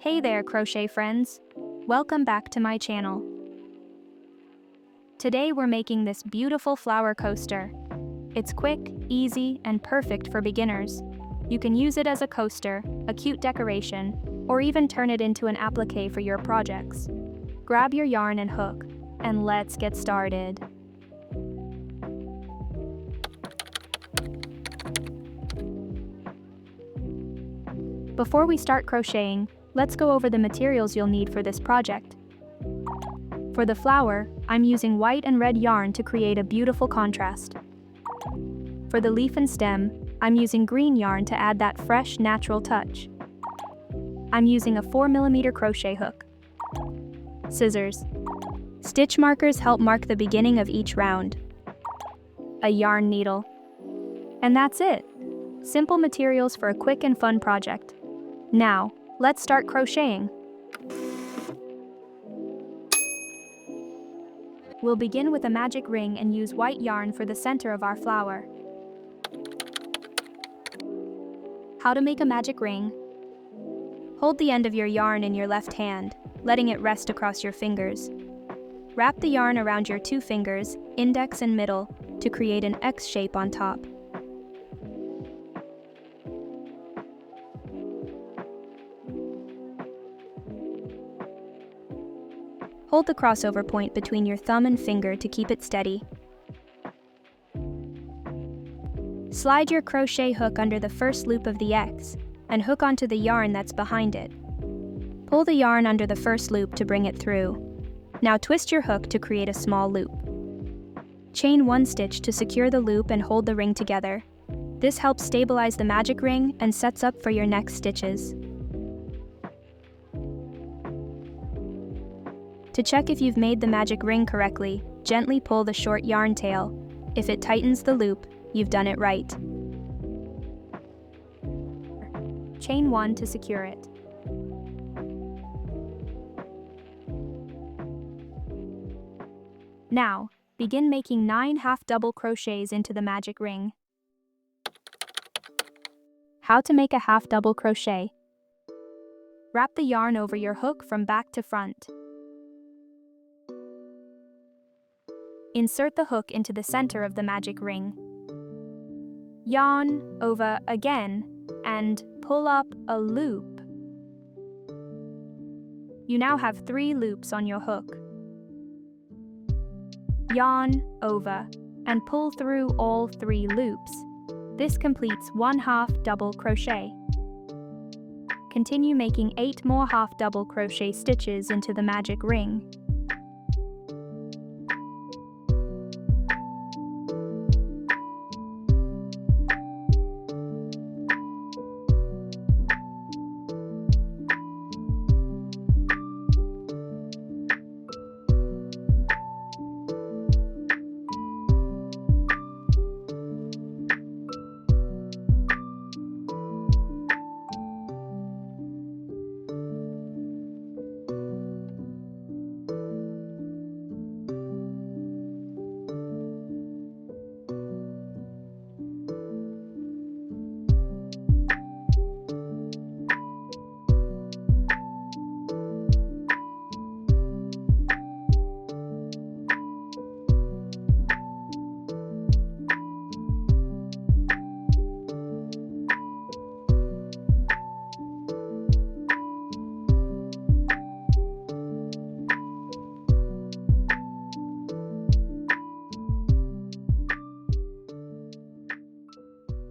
Hey there, crochet friends! Welcome back to my channel. Today we're making this beautiful flower coaster. It's quick, easy, and perfect for beginners. You can use it as a coaster, a cute decoration, or even turn it into an applique for your projects. Grab your yarn and hook, and let's get started. Before we start crocheting, let's go over the materials you'll need for this project. For the flower, I'm using white and red yarn to create a beautiful contrast. For the leaf and stem, I'm using green yarn to add that fresh, natural touch. I'm using a 4mm crochet hook. Scissors. Stitch markers help mark the beginning of each round. A yarn needle. And that's it! Simple materials for a quick and fun project. Now, let's start crocheting. We'll begin with a magic ring and use white yarn for the center of our flower. How to make a magic ring? Hold the end of your yarn in your left hand, letting it rest across your fingers. Wrap the yarn around your two fingers, index and middle, to create an X shape on top. Hold the crossover point between your thumb and finger to keep it steady. Slide your crochet hook under the first loop of the X, and hook onto the yarn that's behind it. Pull the yarn under the first loop to bring it through. Now twist your hook to create a small loop. Chain one stitch to secure the loop and hold the ring together. This helps stabilize the magic ring and sets up for your next stitches. To check if you've made the magic ring correctly, gently pull the short yarn tail. If it tightens the loop, you've done it right. Chain one to secure it. Now, begin making 9 half-double crochets into the magic ring. How to make a half-double crochet? Wrap the yarn over your hook from back to front. Insert the hook into the center of the magic ring. Yarn over again and pull up a loop. You now have 3 loops on your hook. Yarn over and pull through all 3 loops. This completes 1 half-double crochet. Continue making 8 more half-double crochet stitches into the magic ring.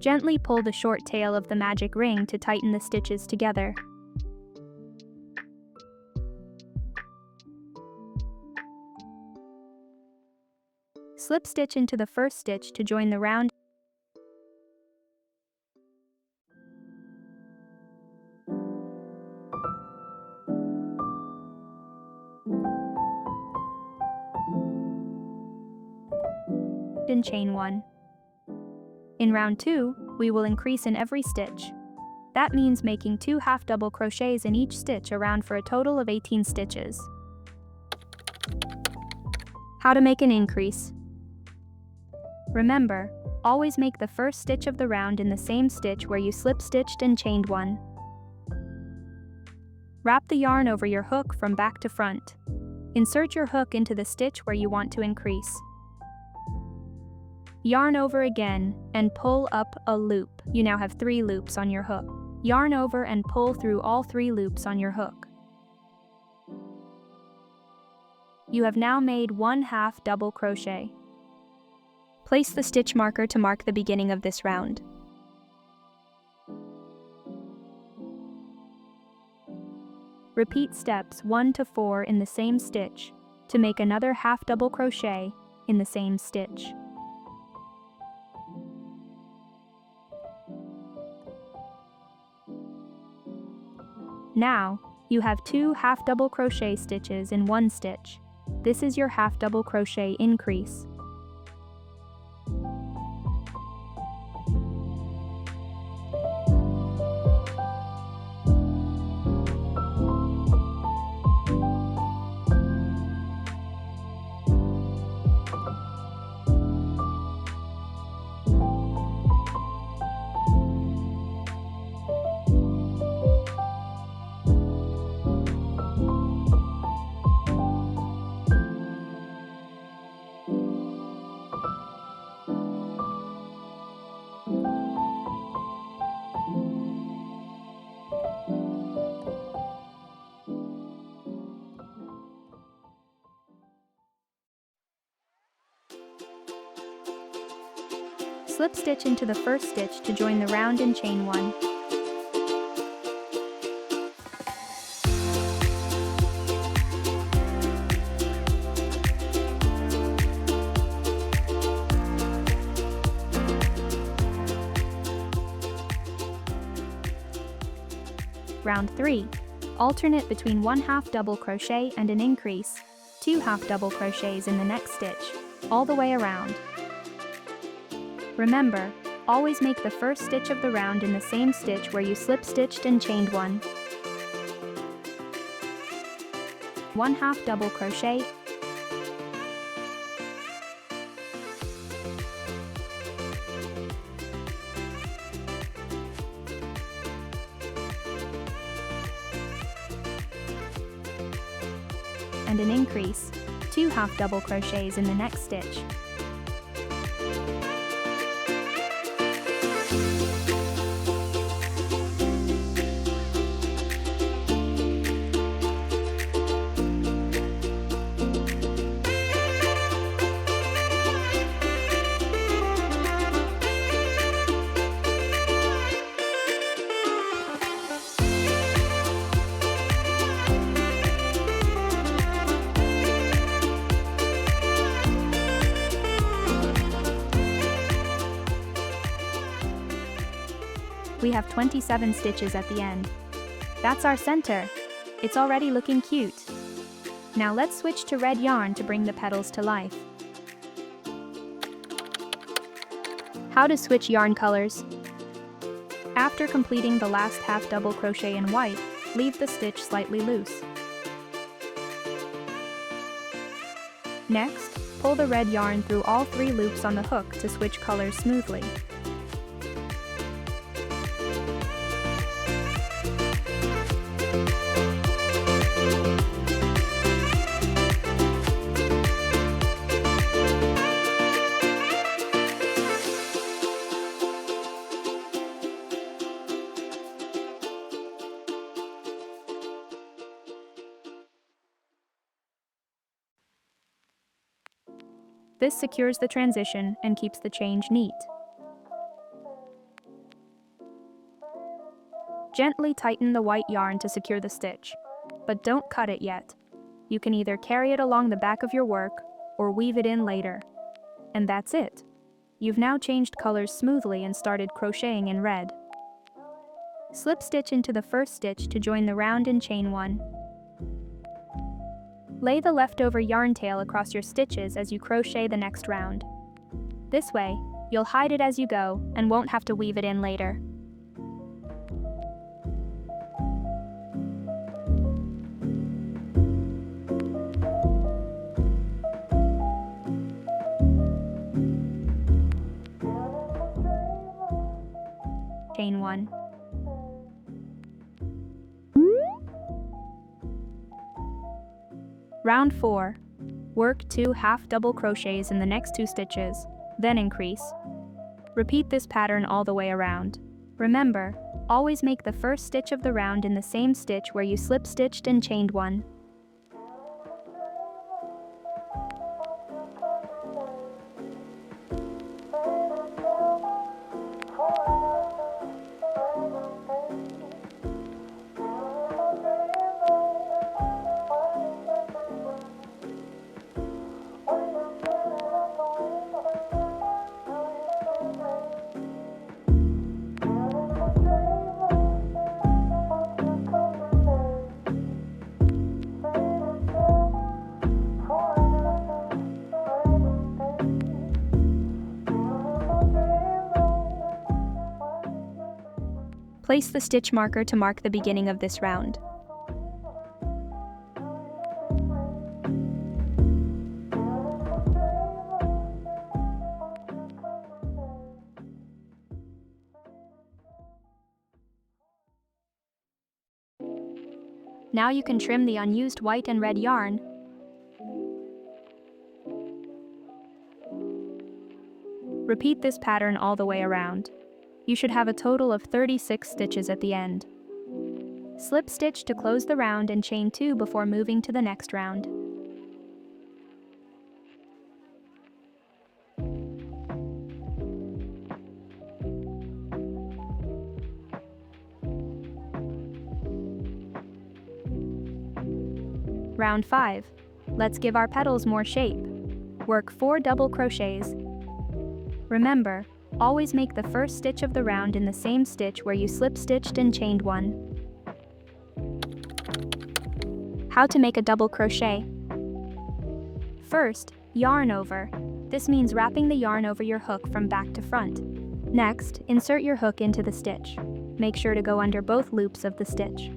Gently pull the short tail of the magic ring to tighten the stitches together. Slip stitch into the first stitch to join the round. And chain 1. In round 2, we will increase in every stitch. That means making 2 half-double crochets in each stitch around for a total of 18 stitches. How to make an increase? Remember, always make the first stitch of the round in the same stitch where you slip stitched and chained 1. Wrap the yarn over your hook from back to front. Insert your hook into the stitch where you want to increase. Yarn over again and pull up a loop. You now have 3 loops on your hook. Yarn over and pull through all 3 loops on your hook. You have now made 1/2 double crochet. Place the stitch marker to mark the beginning of this round. Repeat steps 1 to 4 in the same stitch to make another 1/2 double crochet in the same stitch. Now, you have 2 1/2 double crochet stitches in one stitch. This is your 1/2 double crochet increase. Slip stitch into the first stitch to join the round and chain 1. Round 3. Alternate between 1/2 double crochet and an increase, 2 1/2 double crochets in the next stitch, all the way around. Remember, always make the first stitch of the round in the same stitch where you slip stitched and chained 1. 1/2 double crochet, and an increase, 2 1/2 double crochets in the next stitch. We have 27 stitches at the end. That's our center. It's already looking cute. Now let's switch to red yarn to bring the petals to life. How to switch yarn colors. After completing the last 1/2 double crochet in white, leave the stitch slightly loose. Next, pull the red yarn through all 3 loops on the hook to switch colors smoothly. This secures the transition and keeps the change neat. Gently tighten the white yarn to secure the stitch, but don't cut it yet. You can either carry it along the back of your work or weave it in later. And that's it. You've now changed colors smoothly and started crocheting in red. Slip stitch into the first stitch to join the round and chain 1. Lay the leftover yarn tail across your stitches as you crochet the next round. This way, you'll hide it as you go and won't have to weave it in later. Chain 1. Round 4. Work 2 half double crochets in the next 2 stitches, then increase. Repeat this pattern all the way around. Remember, always make the first stitch of the round in the same stitch where you slip stitched and chained one. Place the stitch marker to mark the beginning of this round. Now you can trim the unused white and red yarn. Repeat this pattern all the way around. You should have a total of 36 stitches at the end. Slip stitch to close the round and chain 2 before moving to the next round. Round 5. Let's give our petals more shape. Work 4 double crochets. Remember, always make the first stitch of the round in the same stitch where you slip stitched and chained one. How to make a double crochet. First, yarn over. This means wrapping the yarn over your hook from back to front. Next, insert your hook into the stitch. Make sure to go under both loops of the stitch.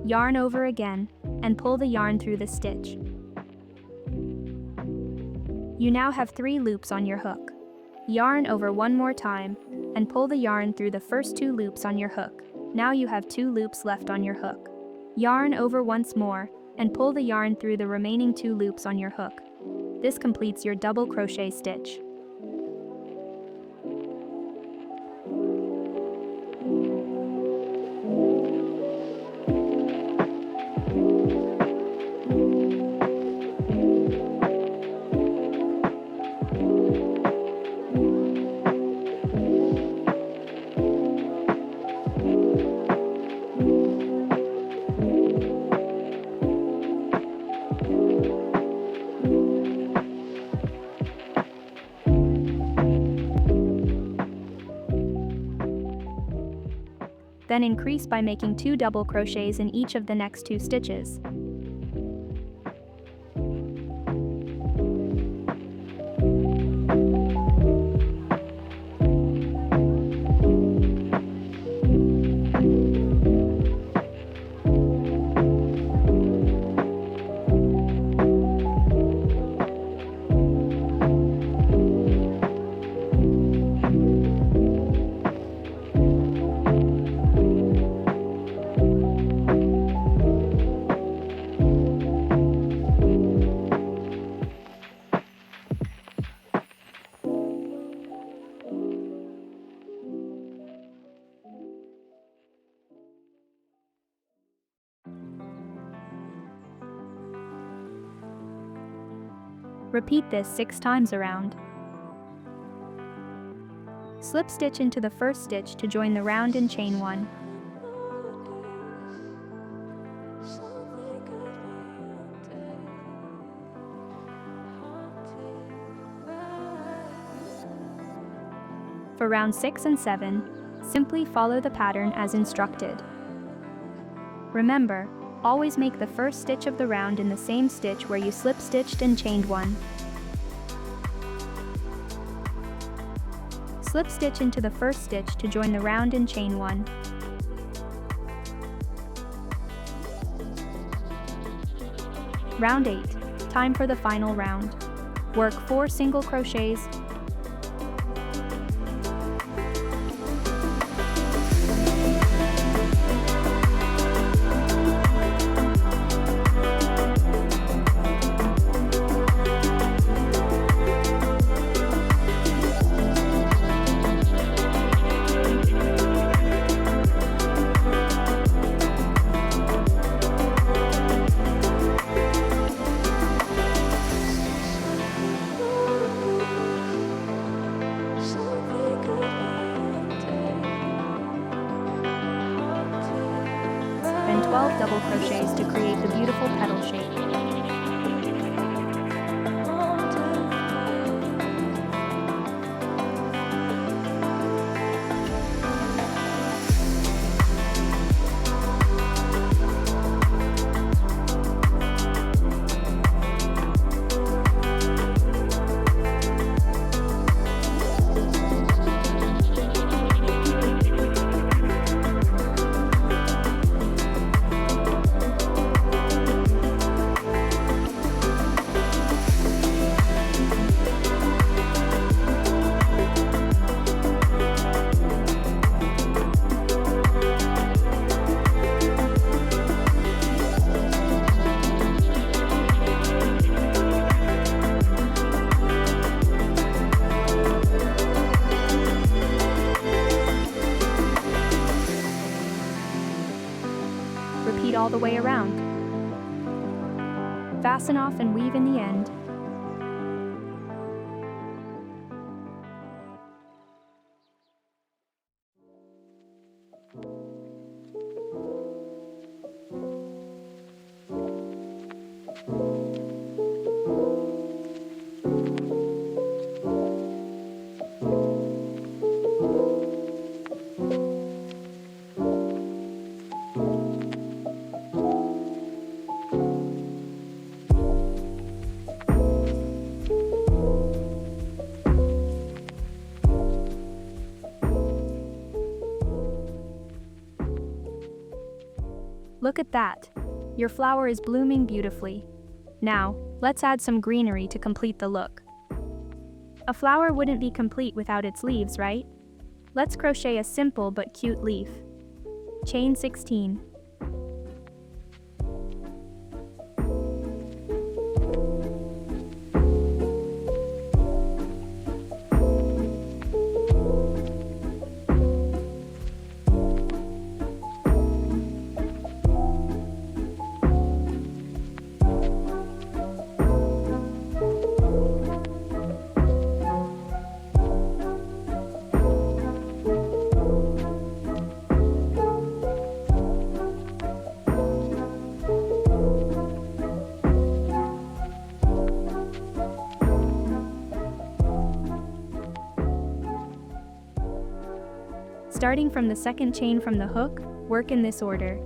Yarn over again, and pull the yarn through the stitch. You now have 3 loops on your hook. Yarn over one more time, and pull the yarn through the first 2 loops on your hook. Now you have 2 loops left on your hook. Yarn over once more, and pull the yarn through the remaining 2 loops on your hook. This completes your double crochet stitch. Then increase by making 2 double crochets in each of the next 2 stitches. Repeat this 6 times around. Slip stitch into the first stitch to join the round and chain 1. For round 6 and 7, simply follow the pattern as instructed. Remember, always make the first stitch of the round in the same stitch where you slip stitched and chained 1. Slip stitch into the first stitch to join the round and chain 1. Round 8. Time for the final round. Work 4 single crochets. double crochets to create the beautiful petal shape. Repeat all the way around. Fasten off and weave in the end. Look at that! Your flower is blooming beautifully. Now, let's add some greenery to complete the look. A flower wouldn't be complete without its leaves, right? Let's crochet a simple but cute leaf. Chain 16. Starting from the second chain from the hook, work in this order.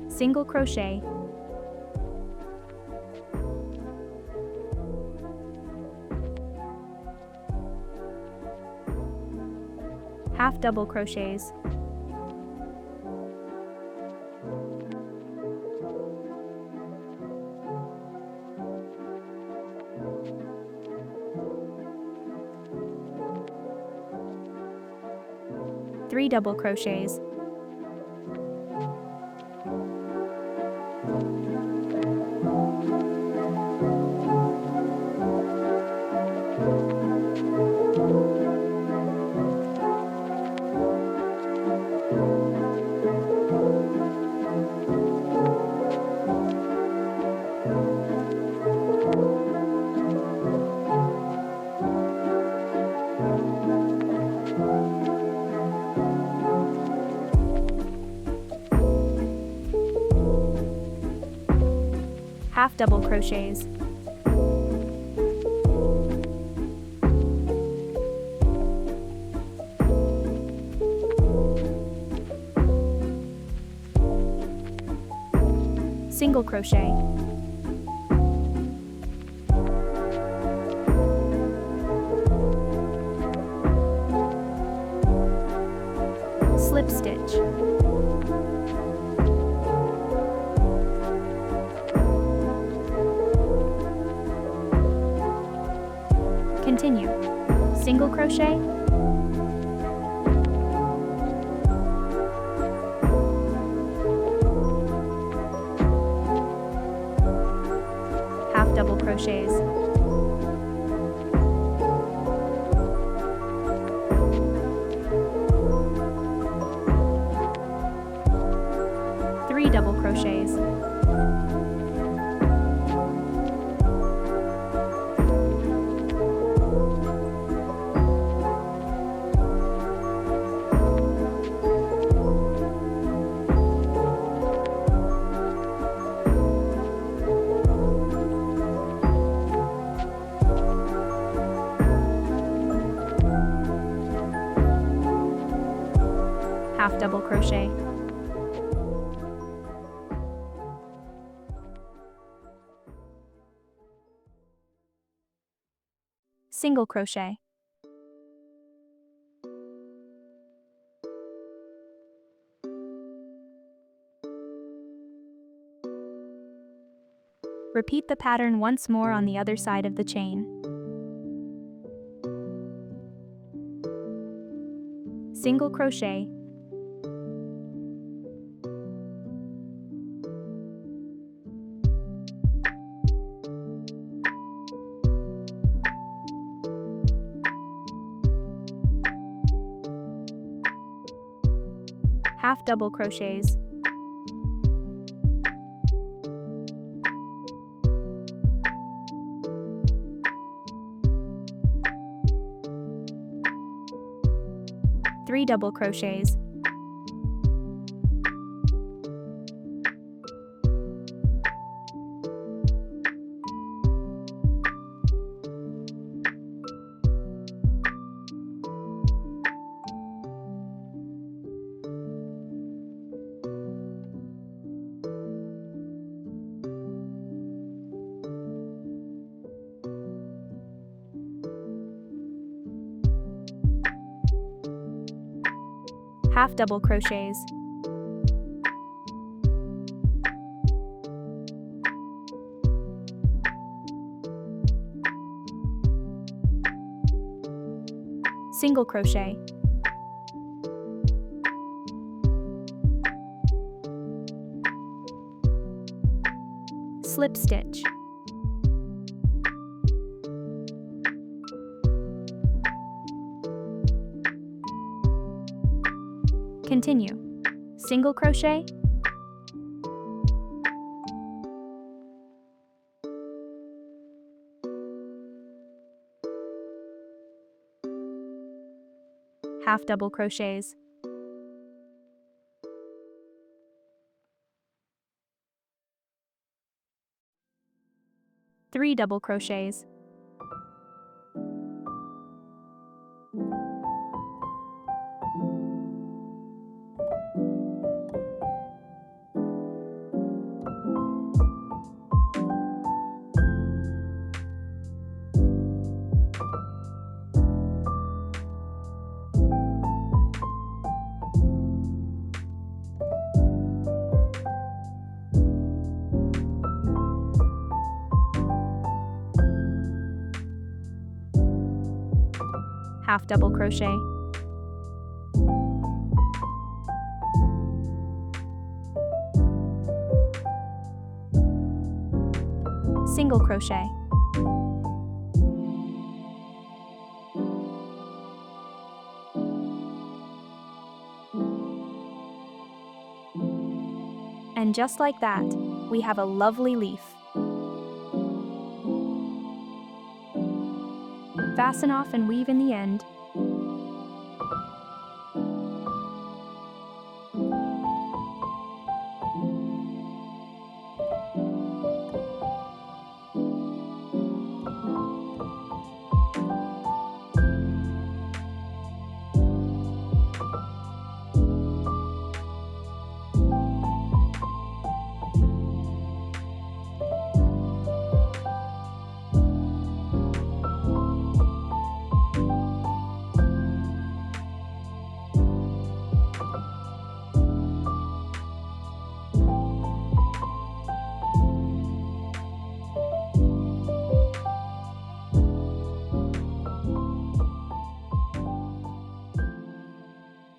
Single crochet, half double crochets, three double crochets, half double crochets, single crochet, slip stitch, continue, single crochet, half double crochets, three double crochets, half double crochet, single crochet, repeat the pattern once more on the other side of the chain. Single crochet, half double crochets, three double crochets, half double crochets, single crochet, slip stitch, continue, single crochet, half double crochets, three double crochets, half double crochet, single crochet, and just like that, we have a lovely leaf. Fasten off and weave in the end.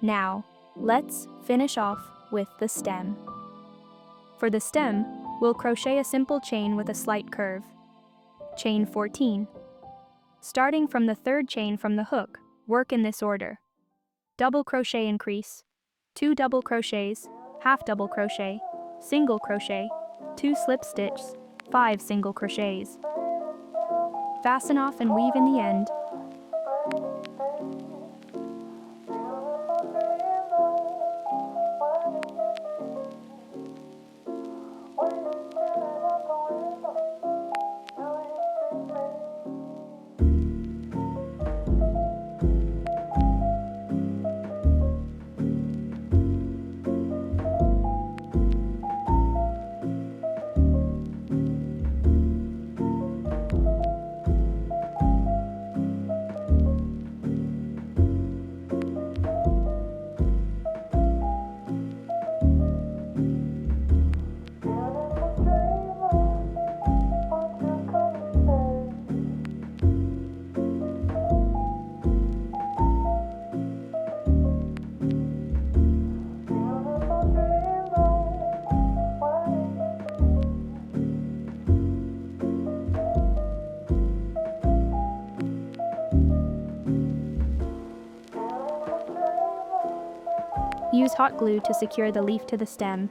Now, let's finish off with the stem. For the stem, we'll crochet a simple chain with a slight curve. Chain 14. Starting from the third chain from the hook, work in this order. Double crochet increase, 2 double crochets, half double crochet, single crochet, 2 slip stitches, 5 single crochets. Fasten off and weave in the end. Use hot glue to secure the leaf to the stem.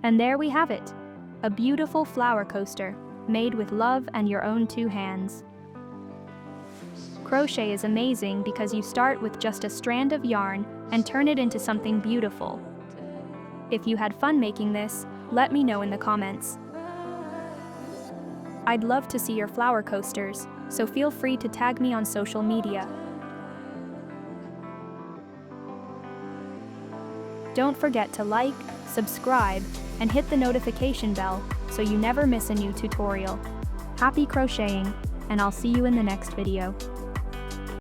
And there we have it, a beautiful flower coaster, made with love and your own 2 hands. Crochet is amazing because you start with just a strand of yarn and turn it into something beautiful. If you had fun making this, let me know in the comments. I'd love to see your flower coasters, so feel free to tag me on social media. Don't forget to like, subscribe, and hit the notification bell so you never miss a new tutorial. Happy crocheting, and I'll see you in the next video.